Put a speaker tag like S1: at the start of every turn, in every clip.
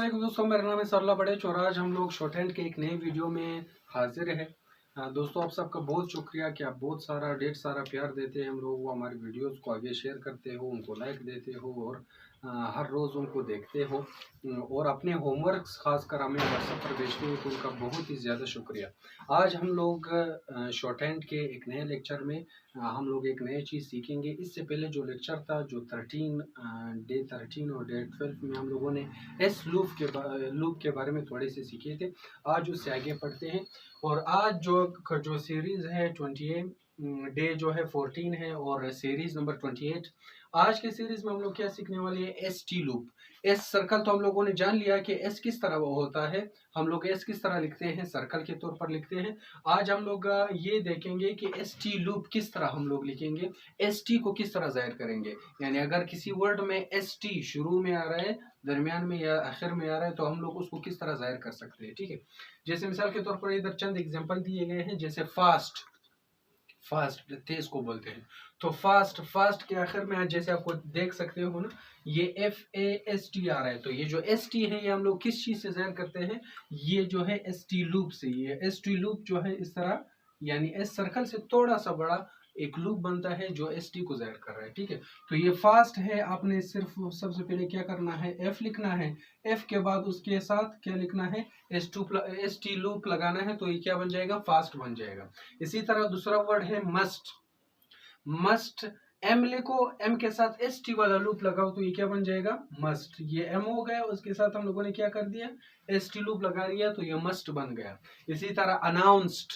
S1: अस्सलाम दोस्तों, मेरा नाम है सरला बड़ेच और आज हम लोग शॉर्ट हैंड के एक नए वीडियो में हाजिर है। दोस्तों, आप सबका बहुत शुक्रिया कि आप बहुत सारा ढेर सारा प्यार देते हैं हम लोग को, हमारी वीडियोस को आगे शेयर करते हो, उनको लाइक देते हो और हर रोज़ उनको देखते हो और अपने होमवर्क्स खासकर हमें व्हाट्सएप पर भेजते हो, तो उनका बहुत ही ज़्यादा शुक्रिया। आज हम लोग शॉर्ट हैंड के एक नए लेक्चर में हम लोग एक नई चीज़ सीखेंगे। इससे पहले जो लेक्चर था, जो डे 13 और डे 12 में हम लोगों ने एस लूप के बारे में थोड़े से सीखे थे। आज उससे आगे पढ़ते हैं और आज जो सीरीज़ है 28 डे जो है 14 है और सीरीज नंबर 28। आज के सीरीज में हम लोग क्या सीखने वाले हैं? S T loop. S circle तो हम लोगों ने जान लिया कि एस किस तरह होता है, हम लोग एस किस तरह लिखते हैं, सर्कल के तौर पर लिखते हैं। आज हम लोग ये देखेंगे कि एस टी लूप किस तरह हम लोग लिखेंगे, एस टी को किस तरह जाहिर करेंगे। यानी अगर किसी वर्ड में एस टी शुरू में आ रहा है, दरमियान में या आखिर में आ रहा है, तो हम लोग उसको किस तरह जाहिर कर सकते हैं। ठीक है, जैसे मिसाल के तौर पर इधर चंद एग्जांपल दिए गए हैं। जैसे फास्ट, फास्ट तेज को बोलते हैं, तो फास्ट फास्ट के आखिर में जैसे आपको देख सकते हो ना, ये FAST आ रहा है। तो ये जो ST है, ये हम लोग किस चीज से जाहिर करते हैं? ये जो है ST लूप से। ये ST लूप जो है इस तरह, यानी एस सर्कल से थोड़ा सा बड़ा एक लूप बनता है जो ST को जाहिर कर रहा है। ठीक है, तो ये फास्ट है। आपने सिर्फ सबसे पहले क्या करना है? F लिखना है। F के बाद उसके साथ क्या लिखना है? ST लूप लगाना है, तो ये क्या बन जाएगा? फास्ट बन जाएगा। इसी तरह दूसरा वर्ड है मस्ट। मस्ट M लिखो, M के साथ ST वाला लूप लगाओ, तो ये क्या बन जाएगा? मस्ट। ये M हो गया, उसके साथ हम लोगों ने क्या कर दिया? ST लूप लगा दिया, तो ये मस्ट बन गया। इसी तरह अनाउंस्ड,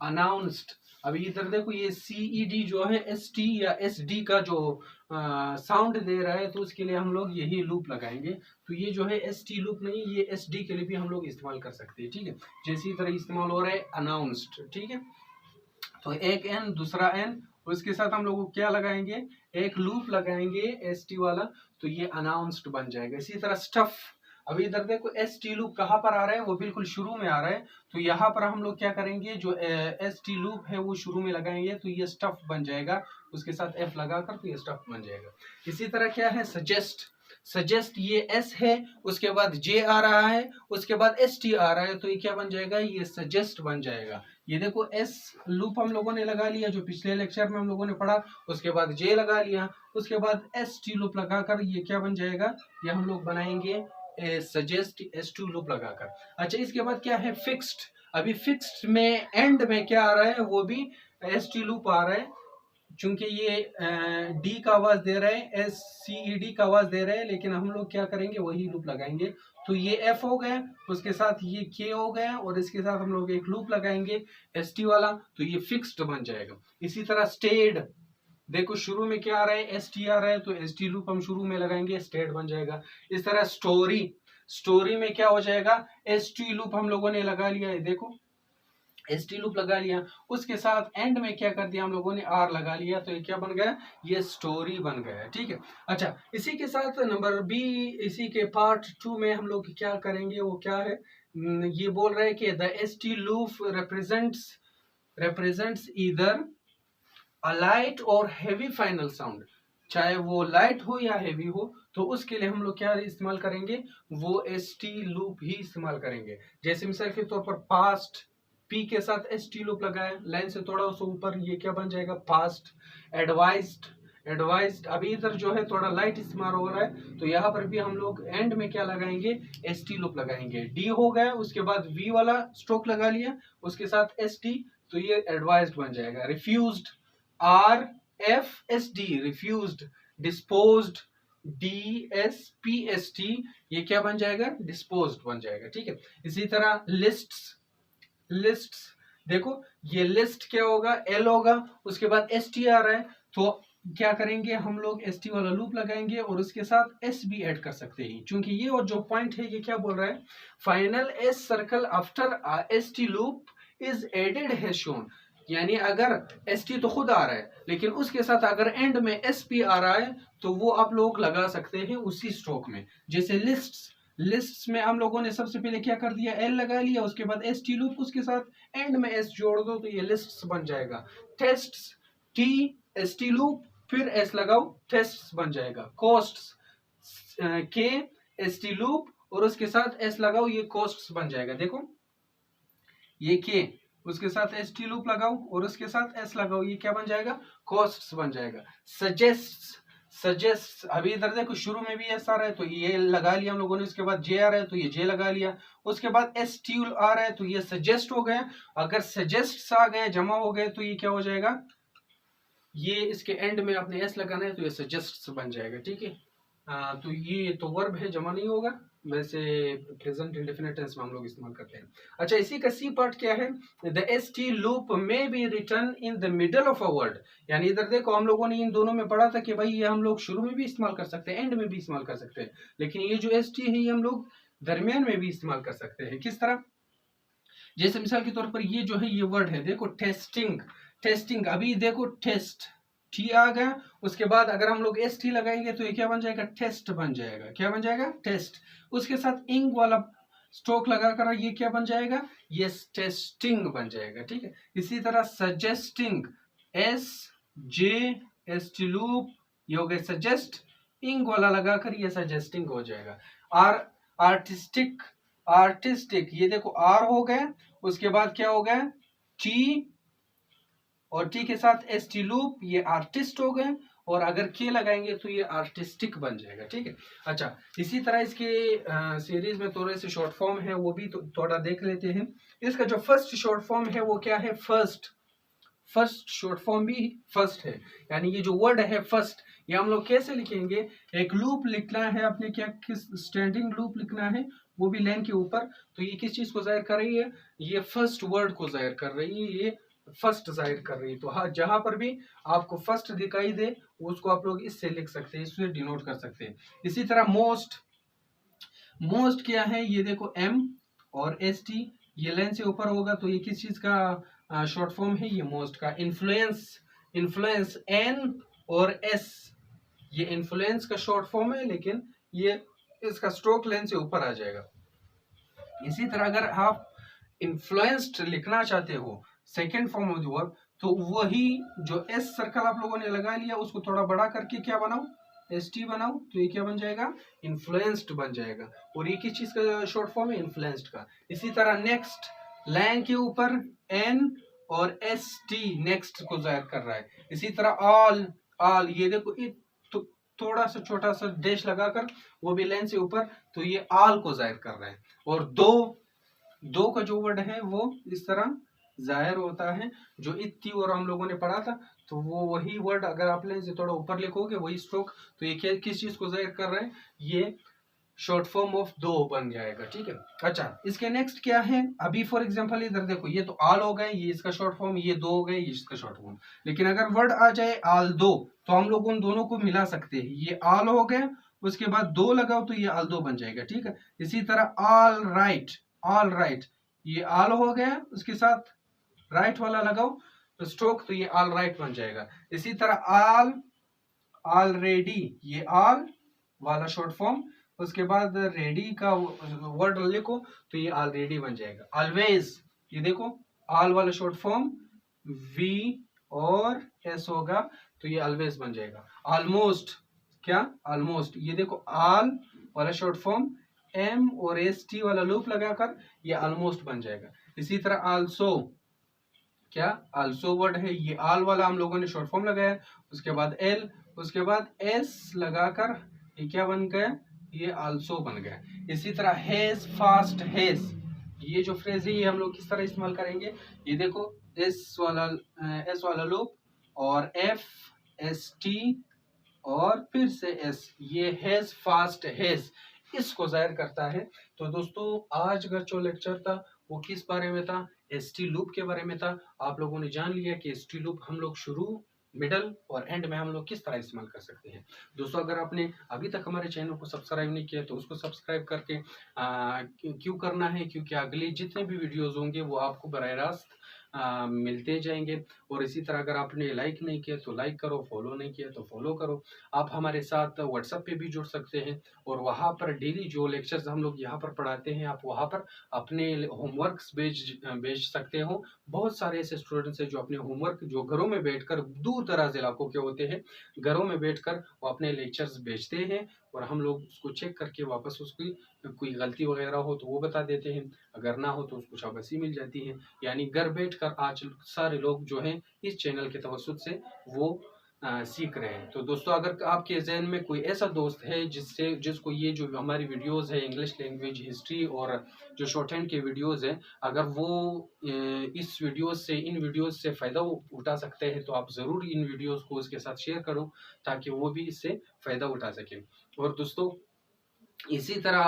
S1: अनाउंस्ड। अभी इधर देखो, ये CED जो है ST या SD का जो साउंड दे रहा है, तो उसके लिए हम लोग यही लूप लगाएंगे। तो ये जो है ST लूप नहीं, ये SD के लिए भी हम लोग इस्तेमाल कर सकते हैं। ठीक है, जैसी तरह इस्तेमाल हो रहा है अनाउंस्ड। ठीक है, तो एक N दूसरा N, उसके साथ हम लोग क्या लगाएंगे? एक लूप लगाएंगे ST वाला, तो ये अनाउंस्ड बन जाएगा। इसी तरह स्टफ। अभी इधर देखो, ST लूप कहाँ पर आ रहा है? वो बिल्कुल शुरू में आ रहा है, तो यहाँ पर हम लोग क्या करेंगे? जो ST लूप है वो शुरू में लगाएंगे, तो ये स्टफ बन जाएगा। उसके साथ F लगाकर, तो ये स्टफ बन जाएगा। इसी तरह क्या है? सजेस्ट। सजेस्ट, ये S है, उसके बाद J आ रहा है, उसके बाद ST आ रहा है, तो ये क्या बन जाएगा? ये सजेस्ट बन जाएगा। ये देखो, S लूप हम लोगों ने लगा लिया जो पिछले लेक्चर में हम लोगों ने पढ़ा, उसके बाद J लगा लिया, उसके बाद ST लूप लगाकर ये क्या बन जाएगा? ये हम लोग बनाएंगे सजेस्ट S2 लूप लगाकर। अच्छा, इसके बाद क्या है? फिक्स्ड। अभी फिक्स्ड में एंड में क्या आ रहा है? वो भी ST लूप आ रहा है, चूंकि ये डी का आवाज दे रहे हैं, SCED का आवाज दे रहे हैं, लेकिन हम लोग क्या करेंगे? वही लूप लगाएंगे। तो ये F हो गया, उसके साथ ये K हो गया, और इसके साथ हम लोग एक लूप लगाएंगे ST वाला, तो ये फिक्स्ड बन जाएगा। इसी तरह स्टेड। देखो, शुरू में क्या आ रहा है? ST आ रहा है, तो ST लूप हम शुरू में लगाएंगे, स्टेड बन जाएगा। इस तरह स्टोरी। स्टोरी में क्या हो जाएगा? ST लूप हम लोगों ने लगा लिया है, देखो ST लूप लगा लिया, उसके साथ एंड में क्या कर दिया? हम लोगों ने R लगा लिया, तो ये क्या बन गया? ये स्टोरी बन गया। ठीक है, अच्छा, इसी के साथ नंबर B, इसी के पार्ट 2 में हम लोग क्या करेंगे? वो क्या है? ये बोल रहे हैं कि the ST loop represents either a light और heavy final sound, चाहे वो लाइट हो या हेवी हो, तो उसके लिए हम लोग क्या इस्तेमाल करेंगे? वो ST लूप ही इस्तेमाल करेंगे। जैसे मिसाल के तौर पर पास्ट, P के साथ ST लूप लगाए, लाइन से थोड़ा सा ऊपर, ये क्या बन जाएगा? पास्ट। Advised, advised. अभी इधर जो है थोड़ा लाइट इस्तेमाल हो रहा है, तो यहाँ पर भी हम लोग एंड में क्या लगाएंगे? ST लूप लगाएंगे। D हो गया, उसके बाद V वाला स्ट्रोक लगा लिया, उसके साथ ST, तो ये एडवाइज्ड बन जाएगा। Refused, RFSD, refused. Disposed, DSPST, ये क्या बन जाएगा? डिस्पोज्ड बन जाएगा। ठीक है, इसी तरह लिस्ट्स। लिस्ट्स, देखो, ये लिस्ट क्या होगा? L होगा, उसके बाद ST आ रहा है, तो क्या करेंगे? हम लोग ST वाला लूप लगाएंगे और उसके साथ S भी ऐड कर सकते हैं, क्योंकि ये और जो पॉइंट है, ये क्या बोल रहा है? Final S circle after ST loop is added है शोन। यानी अगर ST तो खुद आ रहा है, लेकिन उसके साथ अगर एंड में SP आ रहा है, तो वो आप लोग लगा सकते हैं उसी स्ट्रोक में। जैसे लिस्ट्स, लिस्ट्स में हम लोगों ने सबसे पहले क्या कर दिया? L लगा लिया, उसके बाद ST लूप, उसके साथ एंड में S जोड़ दो, तो ये लिस्ट्स बन जाएगा। टेस्ट्स, T ST लूप, फिर S लगाओ, टेस्ट्स बन जाएगा। कॉस्ट्स, K ST लूप, और उसके साथ एस लगाओ, ये कॉस्ट्स बन जाएगा। देखो ये के, उसके साथ एस टी लूप लगाओ और उसके साथ एस लगाओ, ये क्या बन जाएगा? कॉस्ट्स बन जाएगा। सजेस्ट, सजेस्ट, अभी इधर देखो शुरू में भी एस आ रहा है तो ये लगा लिया हम लोगों ने, उसके बाद जे आ रहा है तो ये जे लगा लिया, उसके बाद एस टी आ रहा है तो ये सजेस्ट हो गया। अगर सजेस्ट आ गए, जमा हो गए, तो ये क्या हो जाएगा? ये इसके एंड में आपने एस लगाना है तो ये सजेस्ट बन जाएगा। ठीक है, तो ये तो वर्ब है, जमा नहीं होगा, वैसे प्रेजेंट इंडेफिनिट टेंस में हम लोग इस्तेमाल करते हैं। अच्छा, इसी का सी पार्ट क्या है? द एस टी लूप में be return in the middle of a word. यानी इधर देखो हम लोगों ने इन दोनों में पढ़ा था कि भाई ये हम लोग शुरू में भी इस्तेमाल कर सकते हैं, एंड में भी इस्तेमाल कर सकते हैं, लेकिन ये जो एस टी है ये हम लोग दरमियान में भी इस्तेमाल कर सकते हैं। किस तरह? जैसे मिसाल के तौर पर ये जो है ये वर्ड है, देखो टेस्टिंग, टेस्टिंग, अभी देखो टेस्ट टी आ गया, उसके बाद अगर हम लोग एस टी लगाएंगे तो ये क्या बन जाएगा? टेस्ट बन जाएगा। क्या बन जाएगा? टेस्ट। उसके साथ इंग वाला स्ट्रोक लगाकर ये क्या बन जाएगा? ये टेस्टिंग बन जाएगा। ठीक है, इसी तरह सजेस्टिंग, एस जे एस टी लूप, ये हो गया सजेस्ट, इंग वाला लगाकर ये सजेस्टिंग हो जाएगा। आर्टिस्टिक, आर्टिस्टिक, ये देखो आर हो गया, उसके बाद क्या हो गया? टी, और टी के साथ एस टी लूप, ये आर्टिस्ट हो गए, और अगर के लगाएंगे तो ये आर्टिस्टिक बन जाएगा। ठीक है, अच्छा, इसी तरह इसके सीरीज में थोड़े से शॉर्ट फॉर्म है, वो भी थोड़ा देख लेते हैं। इसका जो फर्स्ट शॉर्ट फॉर्म है वो क्या है? फर्स्ट। फर्स्ट शॉर्ट फॉर्म भी फर्स्ट है, यानी ये जो वर्ड है फर्स्ट, ये हम लोग कैसे लिखेंगे? एक लूप लिखना है अपने, क्या किस स्टैंडिंग लूप लिखना है, वो भी लाइन के ऊपर, तो ये किस चीज को जाहिर कर रही है? ये फर्स्ट वर्ड को जाहिर कर रही है, ये फर्स्ट जाहिर कर रही है। तो हाँ, जहां पर भी आपको फर्स्ट दिखाई दे उसको आप लोग इससे लिख सकते हैं, इससे डिनोट कर सकते हैं। इसी तरह मोस्ट, मोस्ट क्या है? ये देखो एम और एस टी, ये लाइन से ऊपर होगा तो ये किस चीज का शॉर्ट फॉर्म है? ये मोस्ट का। इन्फ्लुएंस, इन्फ्लुएंस एन और एस, ये इन्फ्लुएंस का शॉर्ट फॉर्म है, लेकिन ये इसका स्ट्रोक लाइन से ऊपर आ जाएगा। इसी तरह अगर आप इन्फ्लुएंस्ड लिखना चाहते हो second form of the verb, तो वही जो एस सर्कल आप लोगों ने लगा लिया उसको थोड़ा बड़ा करके क्या बनाओ? एस टी बनाओ, तो ये क्या बन जाएगा? इन्फ्लुएंस्ड बन जाएगा। और ये किस चीज का शॉर्ट फॉर्म है? इन्फ्लुएंस्ड का। इसी तरह नेक्स्ट, लाइन के ऊपर एन और एस टी नेक्स्ट को जाहिर कर रहा है। इसी तरह ऑल, ऑल, ये देखो तो थोड़ा सा छोटा सा डैश लगाकर, वो भी लाइन से ऊपर, तो ये ऑल को जाहिर कर रहा है। और दो, दो का जो वर्ड है वो इस तरह जाहिर होता है, जो इत्ती और हम लोगों ने पढ़ा था, तो वो वही वर्ड अगर आप लें से थोड़ा ऊपर लिखोगे वही स्ट्रोक, तो ये किस चीज को जाहिर कर रहा है? ये शॉर्ट फॉर्म ऑफ दो बन जाएगा। ठीक है, अच्छा, इसके नेक्स्ट क्या है? अभी फॉर एग्जांपल इधर देखो, ये तो आल हो गए, ये इसका शॉर्ट फॉर्म, ये दो हो गए, ये इसका शॉर्ट फॉर्म। लेकिन अगर वर्ड आ जाए आल दो, तो हम लोग उन दोनों को मिला सकते हैं। ये आल हो गए, उसके बाद दो लगाओ तो ये आल दो बन जाएगा। ठीक है, इसी तरह ऑल राइट, ऑल राइट, ये आल हो गया, उसके साथ राइट वाला लगाओ स्ट्रोक, तो ये ऑल राइट बन जाएगा। इसी तरह ऑल, ऑलरेडी, ये ऑल वाला शॉर्ट फॉर्म, उसके बाद रेडी का वर्ड लिखो तो ये ऑलरेडी बन जाएगा। ऑलवेज, ये देखो ऑल वाला शॉर्ट फॉर्म वी और एस होगा, तो ये ऑलवेज बन जाएगा। ऑलमोस्ट, क्या? ऑलमोस्ट, ये देखो ऑल वाला शॉर्ट फॉर्म एम और एस टी वाला लूप लगाकर ये ऑलमोस्ट बन जाएगा। इसी तरह आल्सो, क्या? आल्सो वर्ड है, ये ऑल वाला हम लोगों ने शॉर्ट फॉर्म लगाया, उसके बाद एल, उसके बाद एस लगाकर ये क्या बन गया? ये आल्सो बन गया। इसी तरह हेज, फास्ट, हेज, ये जो फ्रेज है ये हम लोग किस तरह इस्तेमाल करेंगे? ये देखो एस वाला लूप और एफ, एस टी और फिर से एस, ये हेज, फास्ट, हेज, इसको जाहिर करता है। तो दोस्तों आज का जो लेक्चर था वो किस बारे में था? एसटी लूप के बारे में था। आप लोगों ने जान लिया कि एसटी लूप हम लोग शुरू, मिडल और एंड में हम लोग किस तरह इस्तेमाल कर सकते हैं। दोस्तों अगर आपने अभी तक हमारे चैनल को सब्सक्राइब नहीं किया तो उसको सब्सक्राइब करके क्यों करना है? क्योंकि अगले जितने भी वीडियोस होंगे वो आपको बराह रास्त मिलते जाएंगे। और इसी तरह अगर आपने लाइक नहीं किया तो लाइक करो, फॉलो नहीं किया तो फॉलो करो। आप हमारे साथ व्हाट्सएप पे भी जुड़ सकते हैं और वहाँ पर डेली जो लेक्चर्स हम लोग यहाँ पर पढ़ाते हैं आप वहाँ पर अपने होमवर्क्स भेज सकते हो। बहुत सारे ऐसे स्टूडेंट्स हैं जो अपने होमवर्क जो घरों में बैठकर, दूर दराज इलाकों के होते हैं, घरों में बैठकर वो अपने लेक्चर्स भेजते हैं और हम लोग उसको चेक करके वापस उसकी कोई गलती वगैरह हो तो वो बता देते हैं, अगर ना हो तो उसको शाबाशी मिल जाती है। यानी घर बैठकर आज सारे लोग जो हैं इस चैनल के तवसुत से वो सीख रहे हैं। तो दोस्तों अगर आपके जहन में कोई ऐसा दोस्त है जिसको ये जो हमारी वीडियोस है इंग्लिश लैंग्वेज, हिस्ट्री और जो शॉर्ट हैंड के वीडियोस हैं, अगर वो इस इन वीडियोस से फ़ायदा उठा सकते हैं तो आप ज़रूर इन वीडियोस को उसके साथ शेयर करो ताकि वो भी इससे फ़ायदा उठा सकें। और दोस्तों इसी तरह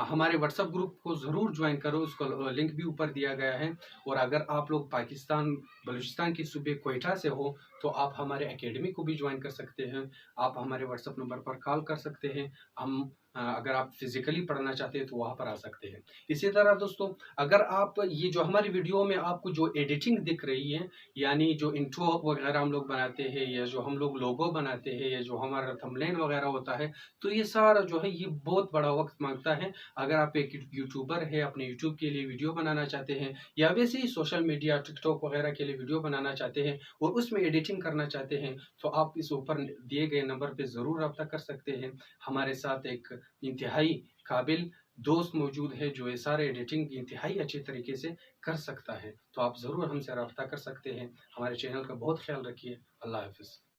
S1: हमारे व्हाट्सएप ग्रुप को ज़रूर ज्वाइन करो, उसका लिंक भी ऊपर दिया गया है। और अगर आप लोग पाकिस्तान बलूचिस्तान की सूबे कोयटा से हो तो आप हमारे एकेडमी को भी ज्वाइन कर सकते हैं। आप हमारे व्हाट्सएप नंबर पर कॉल कर सकते हैं। हम अगर आप फिजिकली पढ़ना चाहते हैं तो वहाँ पर आ सकते हैं। इसी तरह दोस्तों अगर आप ये जो हमारी वीडियो में आपको जो एडिटिंग दिख रही है, यानी जो इंट्रो वगैरह हम लोग बनाते हैं या जो हम लोग लोगो बनाते हैं या जो हमारा थंबनेल वगैरह होता है, तो ये सारा जो है ये बहुत बड़ा वक्त मांगता है। अगर आप एक यूट्यूबर है, अपने यूट्यूब के लिए वीडियो बनाना चाहते हैं या वैसे ही सोशल मीडिया टिकटॉक वगैरह के लिए वीडियो बनाना चाहते हैं और उसमें एडिटिंग करना चाहते हैं तो आप इस ऊपर दिए गए नंबर पर ज़रूर रब्ता कर सकते हैं। हमारे साथ एक इंतहाई काबिल दोस्त मौजूद है जो ये सारे एडिटिंग इंतहाई अच्छे तरीके से कर सकता है। तो आप ज़रूर हमसे रब्ता कर सकते हैं। हमारे चैनल का बहुत ख्याल रखिए। अल्लाह हाफिज़।